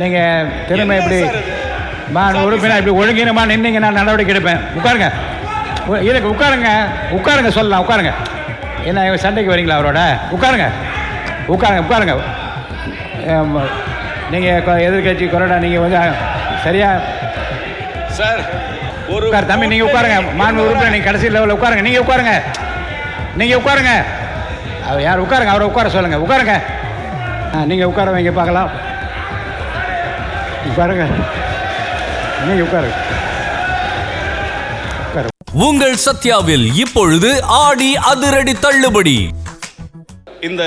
நீங்கள் திரும்ப இப்படி உறுப்பினர் இப்படி ஒழுங்கினமா நின்னீங்க, நான் நடவடிக்கை எடுப்பேன். உட்காருங்க, இதுக்கு உட்காருங்க, உட்காருங்க, சொல்லலாம், உட்காருங்க. என்ன சண்டைக்கு வரீங்களா அவரோட? உட்காருங்க, உட்காருங்க, உட்காருங்க. நீங்கள் எதிர்கட்சி கொறடா, நீங்கள் கொஞ்சம் சரியா சார் ஒரு தம்பி நீங்கள் உட்காருங்க. மாண்பு உறுப்பினர் நீங்கள் கடைசி லெவலில் உட்காருங்க. நீங்கள் உட்காருங்க, நீங்கள் உட்காருங்க. அவர் யார்? உட்காருங்க, அவரை உட்கார சொல்லுங்கள். உட்காருங்க, நீங்கள் உட்கார வைங்க பார்க்கலாம். உட்காருங்க, நீங்கள் உட்காருங்க. உங்கள் சத்யாவில் இப்பொழுது ஆடி அதிரடி தள்ளுபடி. இந்த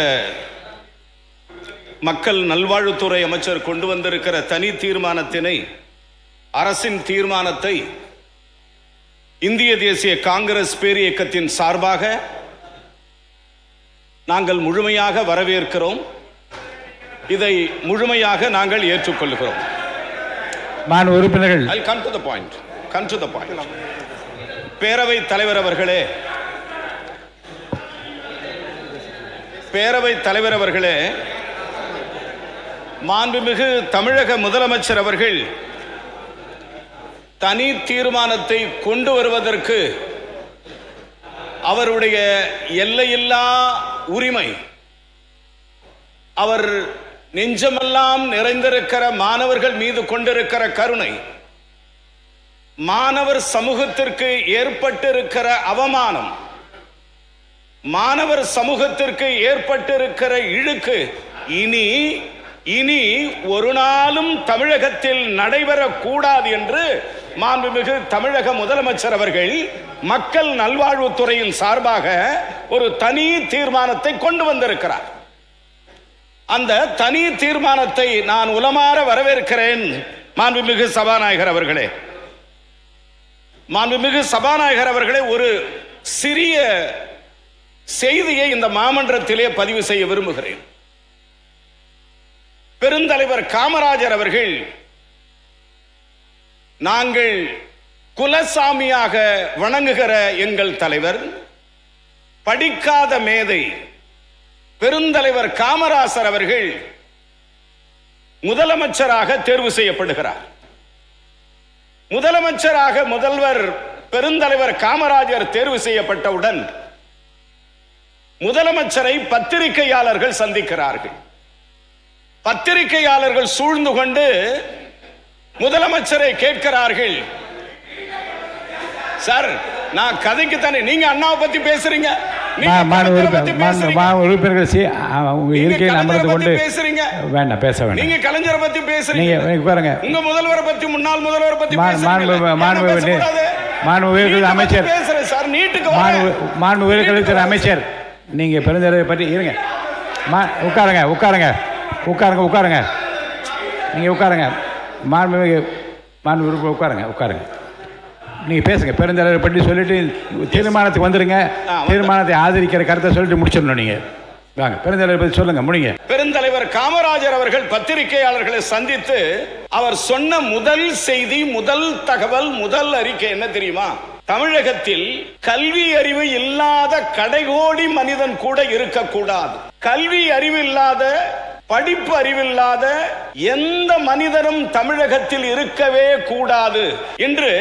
மக்கள் நல்வாழ்வுத்துறை அமைச்சர் கொண்டு வந்திருக்கிற தனி தீர்மானத்தினை, அரசின் தீர்மானத்தை இந்திய தேசிய காங்கிரஸ் பேரியக்கத்தின் சார்பாக நாங்கள் முழுமையாக வரவேற்கிறோம். இதை முழுமையாக நாங்கள் ஏற்றுக்கொள்கிறோம். மாண்பு உறுப்பினர்கள், come to the point. பேரவை தலைவர் அவர்களே, மாண்புமிகு தமிழக முதலமைச்சர் அவர்கள் தனி தீர்மானத்தை கொண்டு வருவதற்கு அவருடைய எல்லையில்லா உரிமை, அவர் நெஞ்சமெல்லாம் நிறைந்திருக்கிற மாணவர்கள் மீது கொண்டிருக்கிற கருணை, மாணவர் சமூகத்திற்கு ஏற்பட்டிருக்கிற அவமானம், மாணவர் சமூகத்திற்கு ஏற்பட்டிருக்கிற இழுக்கு இனி ஒரு நாளும் தமிழகத்தில் நடைபெறக்கூடாது என்று மாண்புமிகு தமிழக முதலமைச்சர் அவர்கள் மக்கள் நல்வாழ்வுத்துறையின் சார்பாக ஒரு தனி தீர்மானத்தை கொண்டு வந்திருக்கிறார். அந்த தனி தீர்மானத்தை நான் உளமாற வரவேற்கிறேன். மாண்புமிகு சபாநாயகர் அவர்களே, மாண்புமிகு சபாநாயகர் அவர்களே, ஒரு சிறிய செய்தியை இந்த மாமன்றத்திலே பதிவு செய்ய விரும்புகிறேன். பெருந்தலைவர் காமராஜர் அவர்கள், நாங்கள் குலசாமியாக வணங்குகிற எங்கள் தலைவர், படிக்காத மேதை பெருந்தலைவர் காமராஜர் அவர்கள் முதலமைச்சராக தேர்வு செய்யப்படுகிறார். முதலமைச்சராக முதல்வர் பெருந்தலைவர் காமராஜர் தேர்வு செய்யப்பட்டவுடன் முதலமைச்சரை பத்திரிகையாளர்கள் சந்திக்கிறார்கள். பத்திரிகையாளர்கள் சூழ்ந்து கொண்டு முதலமைச்சரை கேட்கிறார்கள், சார் நான் கதைக்கு தானே, நீங்க அண்ணாவை பத்தி பேசுறீங்க, வேண்டாம் பேச வேண்டாம், நீங்க கலைஞரை பத்தி பேசுறீங்க, உங்க முதல்வரை பத்தி, முன்னாள் முதல்வரை பத்தி அமைச்சர், மாண்புமிகு அமைச்சர், நீங்க பெருந்தலைவரை பற்றி இருங்க. உட்காருங்க, உட்காருங்க, உட்காருங்க, உட்காருங்க, நீங்க உட்காருங்க. மாண்புமிகு உட்காருங்க, உட்காருங்க, நீங்க பேசுங்க. பெருந்தலைவரை பற்றி சொல்லிட்டு தீர்மானத்துக்கு வந்துருங்க. தீர்மானத்தை ஆதரிக்கிற கருத்தை சொல்லிட்டு முடிச்சிடணும். நீங்க வாங்க, பெருந்தலைவரை பற்றி சொல்லுங்க, முடிங்க. பெருந்தலைவர் காமராஜர் அவர்கள் பத்திரிகையாளர்களை சந்தித்து அவர் சொன்ன முதல் செய்தி, முதல் தகவல், முதல் அறிக்கை என்ன தெரியுமா? தமிழகத்தில் கல்வி அறிவு இல்லாத கடைகோடி மனிதன் கூட இருக்கக்கூடாது. கல்வி அறிவு இல்லாத, படிப்பு அறிவில்லாத எந்த மனிதனும் தமிழகத்தில் இருக்கவே கூடாது என்று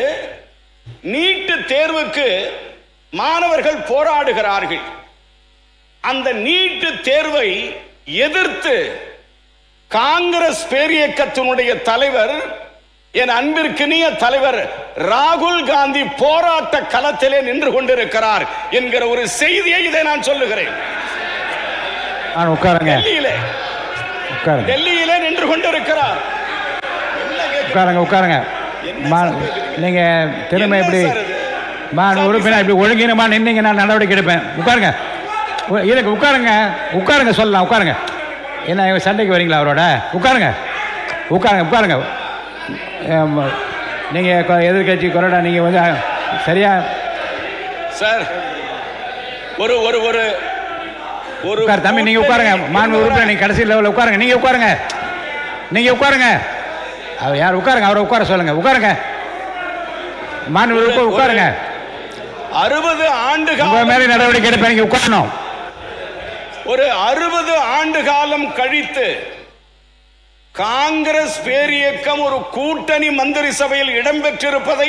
நீட் தேர்வுக்கு மாணவர்கள் போராடுகிறார்கள். அந்த நீட் தேர்வை எதிர்த்து காங்கிரஸ் பேரியக்கத்தினுடைய தலைவர், என் அன்பிற்கினிய தலைவர் ராகுல் காந்தி போராட்ட களத்திலே நின்று கொண்டிருக்கிறார் என்கிற ஒரு செய்தியை இதை நான் சொல்லுகிறேன். டெல்லியிலே நின்று கொண்டிருக்கிறார். உட்காருங்க, உட்காருங்க. நீங்க திரும்ப இப்படி உறுப்பினர் இப்படி ஒழுங்கினமா நின்னீங்க, நான் நடவடிக்கை எடுப்பேன். உட்காருங்க, இதுக்கு உட்காருங்க, உட்காருங்க, சொல்லலாம், உட்காருங்க. என்ன சண்டைக்கு வரீங்களா அவரோட? உட்காருங்க, உட்காருங்க, உட்காருங்க. நீங்கள் எதிர்கட்சி கொறடா, நீங்கள் கொஞ்சம் சரியா சார் ஒரு ஒரு ஒரு ஒரு தம்பி நீங்கள் உட்காருங்க. மாண்பு உறுப்பினர் நீங்கள் கடைசி லெவலில் உட்காருங்க. நீங்கள் உட்காருங்க, நீங்கள் உட்காருங்க. அவர் யார்? உட்காருங்க, அவரை உட்கார சொல்லுங்க. உட்காருங்க, மாண்பு உறுப்பினர் உட்காருங்க. 60 ஆண்டு காலம் மேலே நடவடிக்கை எடுப்பேன், நீங்கள் உட்காரணும். ஒரு 60 ஆண்டு காலம் கழித்து காங்கிரஸ் பேரியக்கம் ஒரு கூட்டணி மந்திரி சபையில் இடம்பெற்றிருப்பதை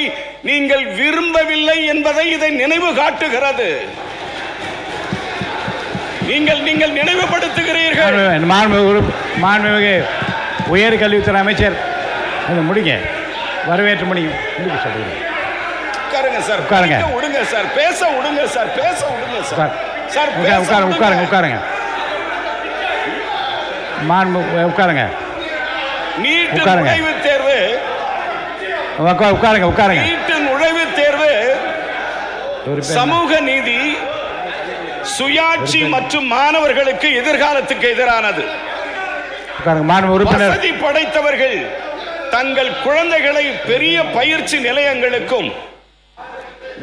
நீங்கள் விரும்பவில்லை என்பதை இதை நினைவு காட்டுகிறது. நீங்கள் நினைவுபடுத்துகிறீர்கள். மாண்புமிகு உயர்கல்வித்துறை அமைச்சர் முடிங்க, வரவேற்று முடியும். உட்காருங்க சார், உட்காருங்க. விடுங்க சார், பேச விடுங்க சார், பேச விடுங்க சார். சார் உட்காருங்க. உட்காருங்க. நீட் நுழைவுத் தேர்வு நீட் நுழைவுத் தேர்வு சமூக நீதி, சுயாட்சி மற்றும் மாணவர்களுக்கு எதிர்காலத்துக்கு எதிரானது. வசதி படைத்தவர்கள் தங்கள் குழந்தைகளை பெரிய பயிற்சி நிலையங்களுக்கும்,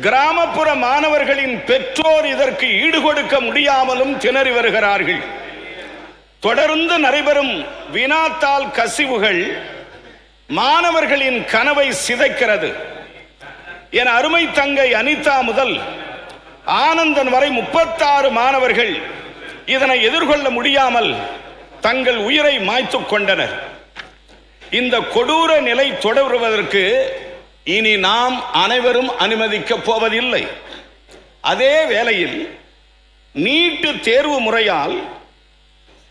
கிராமப்புற மாணவர்களின் பெற்றோர் இதற்கு ஈடுகொடுக்க முடியாமலும் திணறி வருகிறார்கள். தொடர்ந்து நடைபெறும் வினாத்தாள் கசிவுகள் மாணவர்களின் கனவை சிதைக்கிறது. என் அருமை தங்கை அனிதா முதல் ஆனந்தன் வரை 36 மாணவர்கள் இதனை எதிர்கொள்ள முடியாமல் தங்கள் உயிரை மாய்த்துக் கொண்டனர். இந்த கொடூர நிலை தொடருவதற்கு இனி நாம் அனைவரும் அனுமதிக்கப் போவதில்லை. அதே வேளையில் நீட்டு தேர்வு முறையால்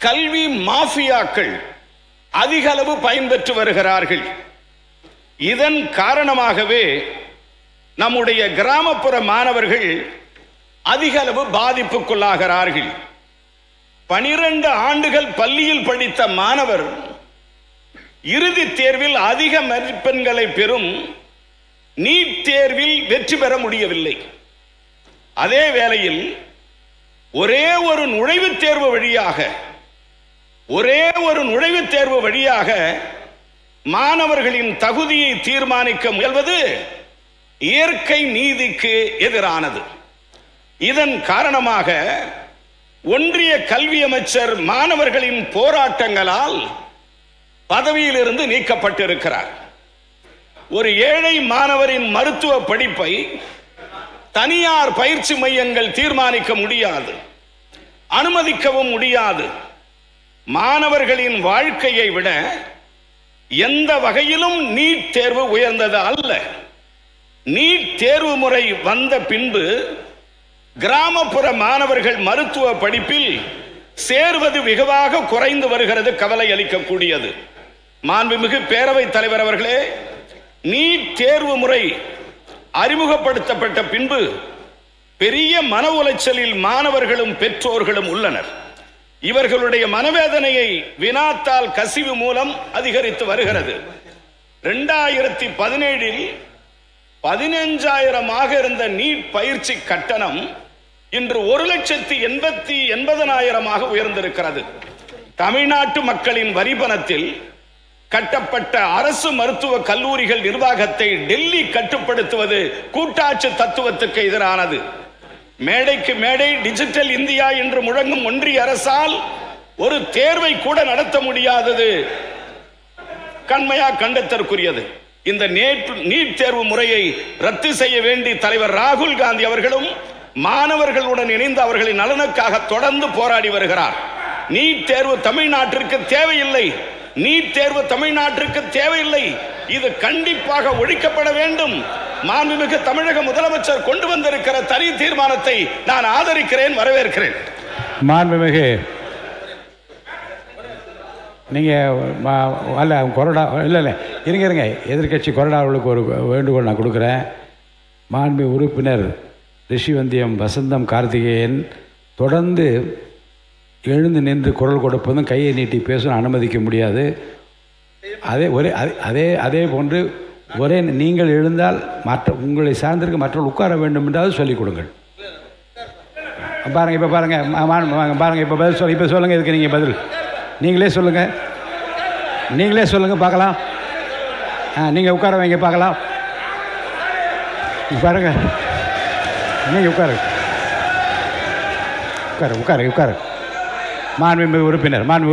கல்வி மாஃபியாக்கள் அதிக அளவு பயன்பெற்று வருகிறார்கள். இதன் காரணமாகவே நம்முடைய கிராமப்புற மாணவர்கள் அதிக அளவு பாதிப்புக்குள்ளாகிறார்கள். 12 ஆண்டுகள் பள்ளியில் படித்த மாணவர் இறுதி தேர்வில் அதிக மதிப்பெண்களை பெறும் நீட் தேர்வில் வெற்றி பெற முடியவில்லை. அதே வேளையில் ஒரே ஒரு நுழைவுத் தேர்வு வழியாக மாணவர்களின் தகுதியை தீர்மானிக்க முயல்வது இயற்கை நீதிக்கு எதிரானது. இதன் காரணமாக ஒன்றிய கல்வி அமைச்சர் மாணவர்களின் போராட்டங்களால் பதவியிலிருந்து நீக்கப்பட்டிருக்கிறார். ஒரு ஏழை மாணவரின் மருத்துவ படிப்பை தனியார் பயிற்சி மையங்கள் தீர்மானிக்க முடியாது, அனுமதிக்கவும் முடியாது. மாணவர்களின் வாழ்க்கையை விட எந்த வகையிலும் நீட் தேர்வு உயர்ந்தது அல்ல. நீட் தேர்வு முறை வந்த பின்பு கிராமப்புற மாணவர்கள் மருத்துவ படிப்பில் சேர்வது வெகுவாக குறைந்து வருகிறது. கவலை அளிக்கக்கூடியது. மாண்புமிகு பேரவைத் தலைவர் அவர்களே, நீட் தேர்வு முறை அறிமுகப்படுத்தப்பட்ட பின்பு பெரிய மன உளைச்சலில் மாணவர்களும் பெற்றோர்களும் உள்ளனர். இவர்களுடைய மனவேதனையை வினாத்தாள் கசிவு மூலம் அதிகரித்து வருகிறது. 2017 15,000 இருந்த நீட் பயிற்சி கட்டணம் இன்று 1,80,000 உயர்ந்திருக்கிறது. தமிழ்நாட்டு மக்களின் வரி பணத்தில் கட்டப்பட்ட அரசு மருத்துவ கல்லூரிகள் நிர்வாகத்தை டெல்லி கட்டுப்படுத்துவது கூட்டாட்சி தத்துவத்துக்கு எதிரானது. மேடைக்கு மேடை டிஜிட்டல் இந்தியா என்று முழங்கும் ஒன்றிய அரசால் ஒரு தேர்வை கூட நடத்த முடியாதது கண்மையா கண்டத்திற்குரியது. இந்த நீட் தேர்வு முறையை ரத்து செய்ய வேண்டி தலைவர் ராகுல் காந்தி அவர்களும் மாணவர்களுடன் இணைந்து அவர்களின் நலனுக்காக தொடர்ந்து போராடி வருகிறார். நீட் தேர்வு தமிழ்நாட்டிற்கு தேவையில்லை. நீட் தேர்வு தமிழ்நாட்டிற்கு தேவையில்லை. இது கண்டிப்பாக ஒழிக்கப்பட வேண்டும். மாண்புமிகு தமிழக முதலமைச்சர் கொண்டு வந்திருக்கிற தனி தீர்மானத்தை நான் ஆதரிக்கிறேன், வரவேற்கிறேன். மாண்புமிகு நீங்கள் அல்ல கொறடா இல்லை இருங்க எதிர்கட்சி கொறடாவுக்கு ஒரு வேண்டுகோள் நான் கொடுக்குறேன். மாண்புமிகு உறுப்பினர் ரிஷிவந்தியம் வசந்தம் கார்த்திகேயன் தொடர்ந்து எழுந்து நின்று குரல் கொடுப்பதும் கையை நீட்டி பேசணும் அனுமதிக்க முடியாது. அதே போன்று நீங்கள் எழுந்தால் உங்களை சார்ந்திருக்க மற்றவர்கள் உட்கார வேண்டும் என்றாவது சொல்லிக் கொடுங்கள். பாருங்கள், இப்போ பாருங்கள், பாருங்கள், இப்போ பதில் இப்போ சொல்லுங்கள். இதுக்கு நீங்கள் பதில் நீங்களே சொல்லுங்கள் பார்க்கலாம். நீங்கள் உட்கார வைங்க பார்க்கலாம். பாருங்கள், நீங்கள் உட்காரு. மாண்புமிகு உறுப்பினர்